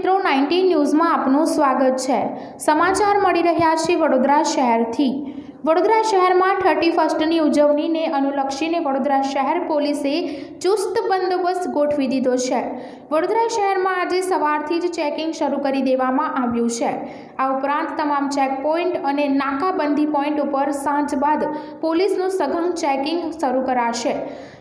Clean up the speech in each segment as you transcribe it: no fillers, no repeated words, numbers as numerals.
મિત્રો 19 ન્યૂઝમાં આપનું સ્વાગત છે। સમાચાર મળી રહ્યા છે વડોદરા શહેરથી। વડોદરા શહેરમાં 31ની ઉજવણીને અનુલક્ષીને વડોદરા શહેર પોલીસે ચુસ્ત બંદોબસ્ત ગોઠવી દીધો છે। વડોદરા શહેરમાં આજે સવારથી જ ચેકિંગ શરૂ કરી દેવામાં આવ્યું છે। આ ઉપરાંત તમામ ચેકપોઇન્ટ અને નાકાબંધી પોઈન્ટ ઉપર સાંજ બાદ પોલીસનું સઘન ચેકિંગ શરૂ કરાશે।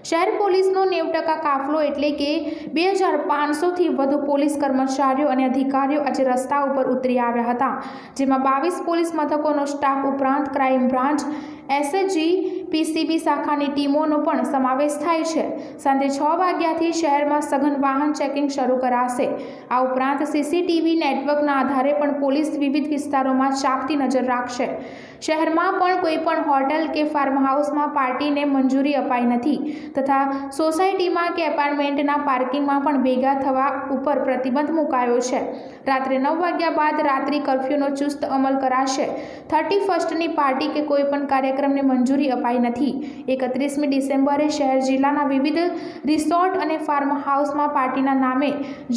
શહેર પોલીસનો 90% કાફલો એટલે કે 2500થી વધુ પોલીસ કર્મચારીઓ અને અધિકારીઓ આજે રસ્તા ઉપર ઉતરી આવ્યા હતા, જેમાં 22 પોલીસ મથકોનો સ્ટાફ ઉપરાંત ક્રાઇમ બ્રાન્ચ, એસએચજી, પીસીબી શાખાની ટીમોનો પણ સમાવેશ થાય છે। સાંજે 6 વાગ્યાથી શહેરમાં સઘન વાહન ચેકિંગ શરૂ કરાશે। આ ઉપરાંત સીસીટીવી નેટવર્કના આધારે પણ પોલીસ વિવિધ વિસ્તારોમાં ચાંપતી નજર રાખશે। શહેરમાં પણ કોઈ પણ હોટેલ કે ફાર્મ હાઉસમાં પાર્ટીને મંજૂરી અપાઈ નથી તથા સોસાયટીમાં કે એપાર્ટમેન્ટના પાર્કિંગમાં પણ ભેગા થવા ઉપર પ્રતિબંધ મુકાયો છે। રાત્રે 9 વાગ્યા બાદ રાત્રિ કર્ફ્યુનો ચુસ્ત અમલ કરાશે। 31ની પાર્ટી કે કોઈ પણ કાર્યક્રમને મંજૂરી અપાઈ નથી। 31મી ડિસેમ્બરે શહેર જિલ્લાના વિવિધ રિસોર્ટ અને ફાર્મ હાઉસમાં પાર્ટીના નામે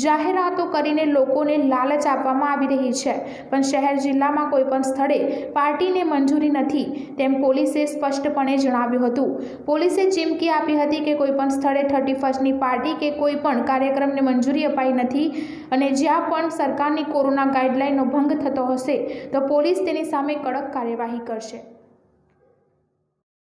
જાહેરાતો કરીને લોકોને લાલચ આપવામાં આવી રહી છે, પણ શહેર જિલ્લામાં કોઈ પણ સ્થળે પાર્ટીને મંજૂરી નથી તેમ પોલીસે સ્પષ્ટપણે જણાવ્યું હતું। પોલીસે ચીમકી આપી હતી કે કોઈ પણ સ્થળે 31ની પાર્ટી કે કોઈ પણ કાર્યક્રમને મંજૂરી અપાઈ નથી અને જ્યાં પણ સરકારની કોરોના ગાઈડલાઈનનો ભંગ થતો હશે તો પોલીસ તેની સામે કડક કાર્યવાહી કરશે।